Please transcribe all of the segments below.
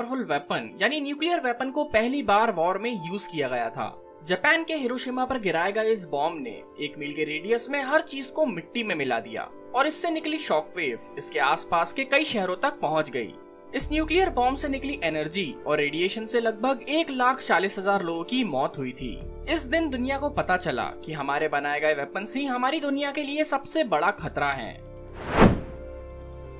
Powerful weapon यानी nuclear weapon को पहली बार वॉर में यूज किया गया था। जापान के हिरोशिमा पर गिराए गए इस बॉम्ब ने 1 मील के रेडियस में हर चीज को मिट्टी में मिला दिया और इससे निकली शॉकवेव इसके आसपास के कई शहरों तक पहुंच गई। इस न्यूक्लियर बॉम्ब से निकली एनर्जी और रेडिएशन से लगभग 1,40,000 लोगों की मौत हुई थी। इस दिन दुनिया को पता चला कि हमारे बनाए गए वेपन्स ही हमारी दुनिया के लिए सबसे बड़ा खतरा हैं।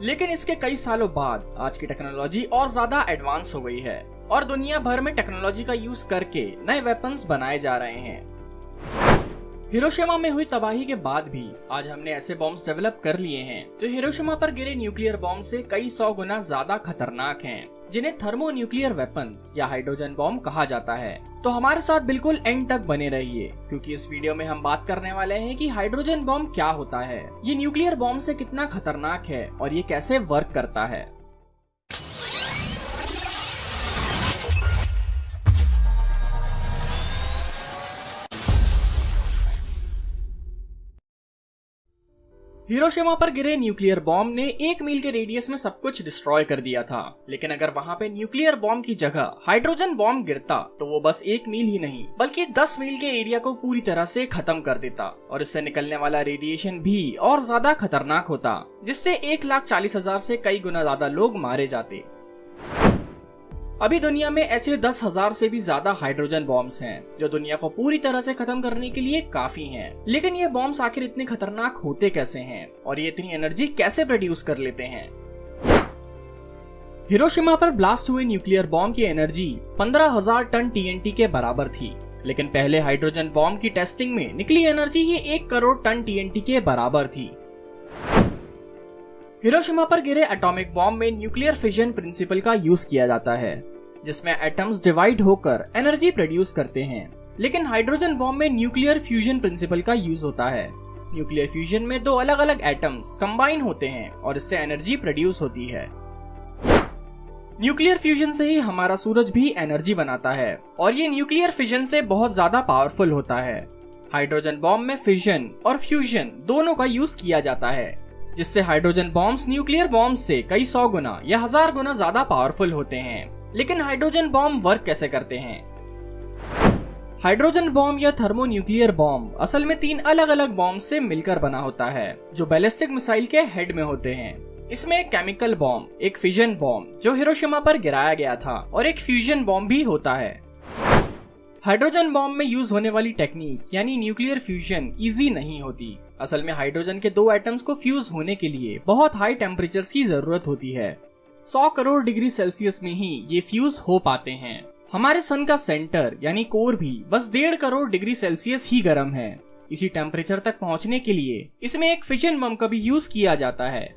लेकिन इसके कई सालों बाद आज की टेक्नोलॉजी और ज्यादा एडवांस हो गई है और दुनिया भर में टेक्नोलॉजी का यूज करके नए वेपन्स बनाए जा रहे हैं। हिरोशिमा में हुई तबाही के बाद भी आज हमने ऐसे बॉम्ब्स डेवलप कर लिए हैं जो हिरोशिमा पर गिरे न्यूक्लियर बॉम्ब से कई 100 गुना ज्यादा खतरनाक हैं, जिन्हें थर्मो न्यूक्लियर वेपन्स या हाइड्रोजन बॉम्ब कहा जाता है। तो हमारे साथ बिल्कुल एंड तक बने रहिए, क्योंकि इस वीडियो में हम बात करने वाले हैं कि हाइड्रोजन बॉम्ब क्या होता है, ये न्यूक्लियर बॉम्ब से कितना खतरनाक है और ये कैसे वर्क करता है। हिरोशिमा पर गिरे न्यूक्लियर बॉम्ब ने 1 मील के रेडियस में सब कुछ डिस्ट्रॉय कर दिया था, लेकिन अगर वहां पे न्यूक्लियर बॉम्ब की जगह हाइड्रोजन बॉम्ब गिरता तो वो बस 1 मील ही नहीं बल्कि 10 मील के एरिया को पूरी तरह से खत्म कर देता और इससे निकलने वाला रेडिएशन भी और ज्यादा खतरनाक होता, जिससे 1,40,000 से कई गुना ज्यादा लोग मारे जाते। अभी दुनिया में ऐसे 10,000 से भी ज्यादा हाइड्रोजन बॉम्ब्स हैं जो दुनिया को पूरी तरह से खत्म करने के लिए काफी हैं। लेकिन ये बॉम्ब्स आखिर इतने खतरनाक होते कैसे हैं और ये इतनी एनर्जी कैसे प्रोड्यूस कर लेते हैं। हिरोशिमा पर ब्लास्ट हुए न्यूक्लियर बॉम्ब की एनर्जी 15,000 टन TNT के बराबर थी, लेकिन पहले हाइड्रोजन बॉम्ब की टेस्टिंग में निकली एनर्जी ही 1 करोड़ टन TNT के बराबर थी। हिरोशिमा पर गिरे एटॉमिक बॉम्ब में न्यूक्लियर फिजन प्रिंसिपल का यूज किया जाता है, जिसमें एटम्स डिवाइड होकर एनर्जी प्रोड्यूस करते हैं। लेकिन हाइड्रोजन बॉम्ब में न्यूक्लियर फ्यूजन प्रिंसिपल का यूज होता है। न्यूक्लियर फ्यूजन में 2 अलग अलग एटम्स कंबाइन होते हैं और इससे एनर्जी प्रोड्यूस होती है। न्यूक्लियर फ्यूजन से ही हमारा सूरज भी एनर्जी बनाता है और ये न्यूक्लियर फिजन से बहुत ज्यादा पावरफुल होता है। हाइड्रोजन बॉम्ब में फिजन और फ्यूजन दोनों का यूज किया जाता है, जिससे हाइड्रोजन बॉम्ब्स न्यूक्लियर बॉम्ब्स से कई 100 गुना या 1000 गुना ज्यादा पावरफुल होते हैं। लेकिन हाइड्रोजन बॉम्ब वर्क कैसे करते हैं? हाइड्रोजन बॉम्ब या थर्मो न्यूक्लियर बॉम्ब असल में 3 अलग अलग बॉम्ब से मिलकर बना होता है, जो बैलिस्टिक मिसाइल के हेड में होते हैं। इसमें एक केमिकल बॉम्ब, एक फिजन बॉम्ब जो हिरोशिमा पर गिराया गया था और एक फ्यूजन बॉम्ब भी होता है। हाइड्रोजन बॉम्ब में यूज होने वाली टेक्निक यानी न्यूक्लियर फ्यूजन इजी नहीं होती। असल में हाइड्रोजन के 2 एटम्स को फ्यूज होने के लिए बहुत हाई टेम्परेचर्स की जरूरत होती है। 100 करोड़ डिग्री सेल्सियस में ही ये फ्यूज हो पाते हैं। हमारे सन का सेंटर यानी कोर भी बस 1.5 करोड़ डिग्री सेल्सियस ही गर्म है। इसी टेम्परेचर तक पहुंचने के लिए इसमें एक फिजन बम का भी यूज किया जाता है।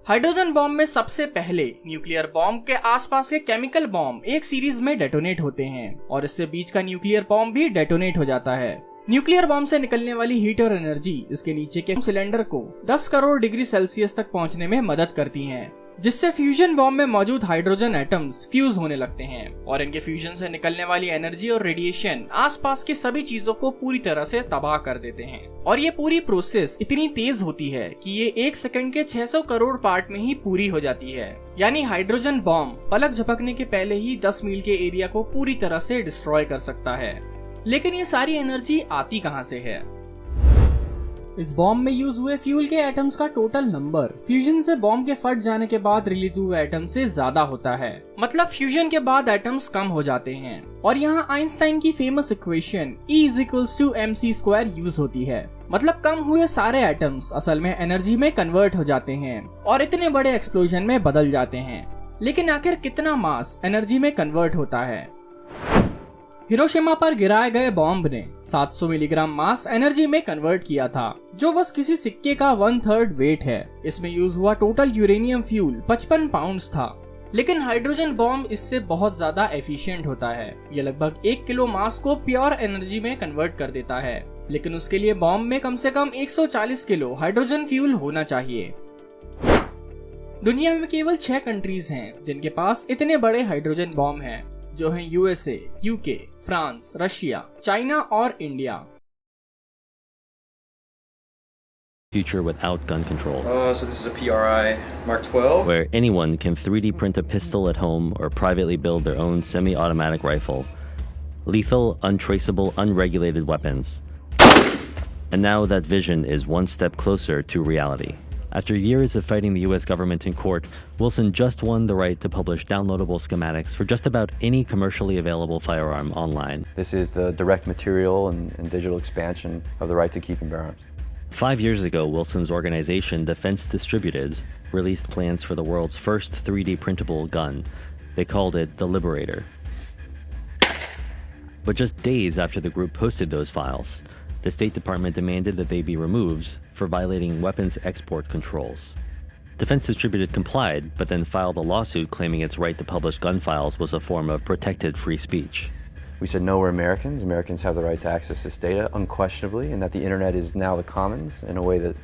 हाइड्रोजन बॉम्ब में सबसे पहले न्यूक्लियर बॉम्ब के आसपास के केमिकल बॉम्ब एक सीरीज में डेटोनेट होते हैं और इससे बीच का न्यूक्लियर बॉम्ब भी डेटोनेट हो जाता है। न्यूक्लियर बॉम्ब से निकलने वाली हीट और एनर्जी इसके नीचे के सिलेंडर को 10 करोड़ डिग्री सेल्सियस तक पहुंचने में मदद करती हैं, जिससे फ्यूजन बॉम्ब में मौजूद हाइड्रोजन एटम्स फ्यूज होने लगते हैं और इनके फ्यूजन से निकलने वाली एनर्जी और रेडिएशन आसपास की सभी चीजों को पूरी तरह से तबाह कर देते हैं। और ये पूरी प्रोसेस इतनी तेज होती है कि ये 1 सेकंड के 600 करोड़ पार्ट में ही पूरी हो जाती है। यानी हाइड्रोजन बॉम्ब पलक झपकने के पहले ही 10 मील के एरिया को पूरी तरह से डिस्ट्रॉय कर सकता है। लेकिन ये सारी एनर्जी आती कहां से है? इस बॉम्ब में यूज हुए फ्यूल के एटम्स का टोटल नंबर फ्यूजन से बॉम्ब के फट जाने के बाद रिलीज हुए एटम से ज्यादा होता है। मतलब फ्यूजन के बाद एटम्स कम हो जाते हैं और यहाँ आइंस्टाइन की famous equation E = mc² use होती है। मतलब कम हुए सारे एटम्स असल में एनर्जी में कन्वर्ट हो जाते हैं और इतने बड़े एक्सप्लोजन में बदल जाते हैं। लेकिन आखिर कितना मास एनर्जी में कन्वर्ट होता है? हिरोशिमा पर गिराए गए बॉम्ब ने 700 मिलीग्राम मास एनर्जी में कन्वर्ट किया था, जो बस किसी सिक्के का 1/3 वेट है। इसमें यूज हुआ टोटल यूरेनियम फ्यूल 55 पाउंड्स था। लेकिन हाइड्रोजन बॉम्ब इससे बहुत ज्यादा एफिशिएंट होता है। ये लगभग 1 किलो मास को प्योर एनर्जी में कन्वर्ट कर देता है, लेकिन उसके लिए बॉम्ब में कम से कम 140 किलो हाइड्रोजन फ्यूल होना चाहिए। दुनिया में केवल 6 कंट्रीज हैं जिनके पास इतने बड़े हाइड्रोजन बॉम्ब हैं, जो हैं USA, UK, France, Russia, China और India. future without gun control. So this is a PRI Mark 12. Where anyone can 3D print a pistol at home or privately build their own semi-automatic rifle. Lethal, untraceable, unregulated weapons. And now that vision is one step closer to reality. After years of fighting the US government in court, Wilson just won the right to publish downloadable schematics for just about any commercially available firearm online. This is the direct material and digital expansion of the right to keep and bear arms. 5 years ago, Wilson's organization, Defense Distributed, released plans for the world's first 3D printable gun. They called it the Liberator. But just days after the group posted those files, the State Department demanded that they be removed for violating weapons export controls. Defense Distributed complied, but then filed a lawsuit claiming its right to publish gun files was a form of protected free speech. We said, no, we're Americans. Americans have the right to access this data, unquestionably, and that the internet is now the commons in a way that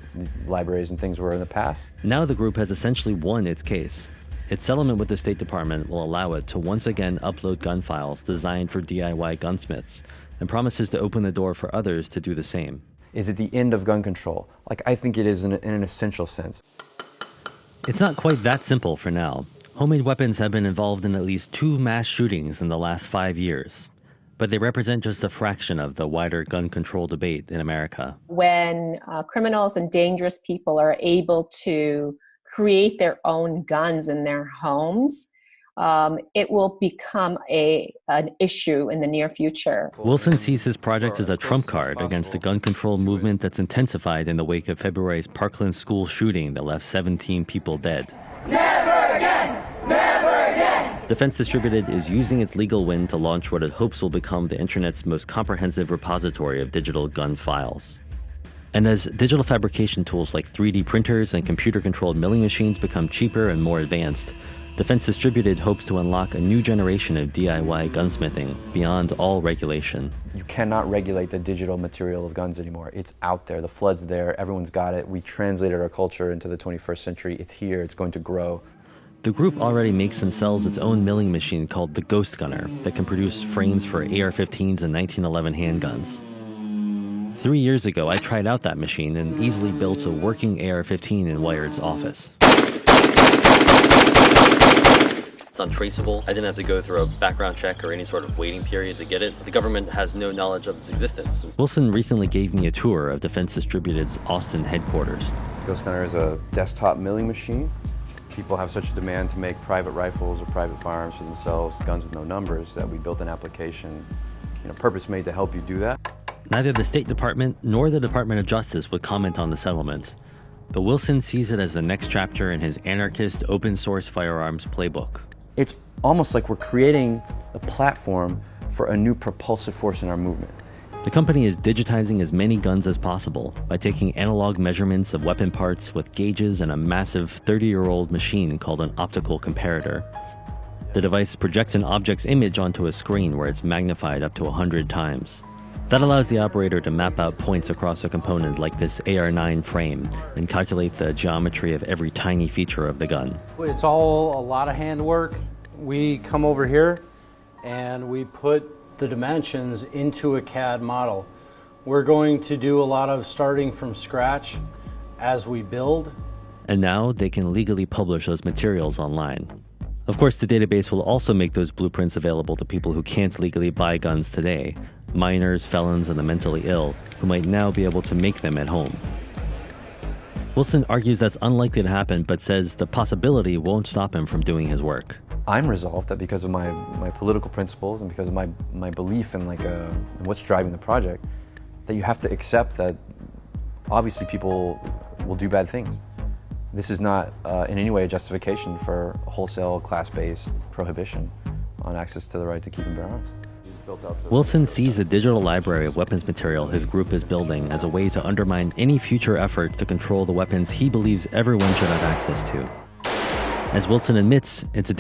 libraries and things were in the past. Now the group has essentially won its case. Its settlement with the State Department will allow it to once again upload gun files designed for DIY gunsmiths, and promises to open the door for others to do the same. Is it the end of gun control? I think it is in an essential sense. It's not quite that simple for now. Homemade weapons have been involved in at least 2 mass shootings in the last 5 years. But they represent just a fraction of the wider gun control debate in America. When criminals and dangerous people are able to create their own guns in their homes, it will become an issue in the near future. Wilson sees his project as a trump card against the gun control movement that's intensified in the wake of February's Parkland school shooting that left 17 people dead. Never again! Never again! Defense Distributed is using its legal win to launch what it hopes will become the internet's most comprehensive repository of digital gun files. And as digital fabrication tools like 3D printers and computer-controlled milling machines become cheaper and more advanced, Defense Distributed hopes to unlock a new generation of DIY gunsmithing beyond all regulation. You cannot regulate the digital material of guns anymore. It's out there, the flood's there, everyone's got it. We translated our culture into the 21st century. It's here, it's going to grow. The group already makes and sells its own milling machine called the Ghost Gunner that can produce frames for AR-15s and 1911 handguns. 3 years ago, I tried out that machine and easily built a working AR-15 in Wired's office. It's untraceable. I didn't have to go through a background check or any sort of waiting period to get it. The government has no knowledge of its existence. Wilson recently gave me a tour of Defense Distributed's Austin headquarters. Ghost Gunner is a desktop milling machine. People have such a demand to make private rifles or private firearms for themselves, guns with no numbers, that we built an application, purpose-made to help you do that. Neither the State Department nor the Department of Justice would comment on the settlement, but Wilson sees it as the next chapter in his anarchist open-source firearms playbook. It's almost like we're creating a platform for a new propulsive force in our movement. The company is digitizing as many guns as possible by taking analog measurements of weapon parts with gauges and a massive 30-year-old machine called an optical comparator. The device projects an object's image onto a screen where it's magnified up to 100 times. That allows the operator to map out points across a component like this AR-9 frame and calculate the geometry of every tiny feature of the gun. It's all a lot of handwork. We come over here and we put the dimensions into a CAD model. We're going to do a lot of starting from scratch as we build. And now they can legally publish those materials online. Of course, the database will also make those blueprints available to people who can't legally buy guns today, minors, felons, and the mentally ill, who might now be able to make them at home. Wilson argues that's unlikely to happen, but says the possibility won't stop him from doing his work. I'm resolved that because of my political principles and because of my belief in what's driving the project, that you have to accept that obviously people will do bad things. This is not in any way a justification for wholesale class-based prohibition on access to the right to keep and bear arms. Wilson sees the digital library of weapons material his group is building as a way to undermine any future efforts to control the weapons he believes everyone should have access to. As Wilson admits, it's a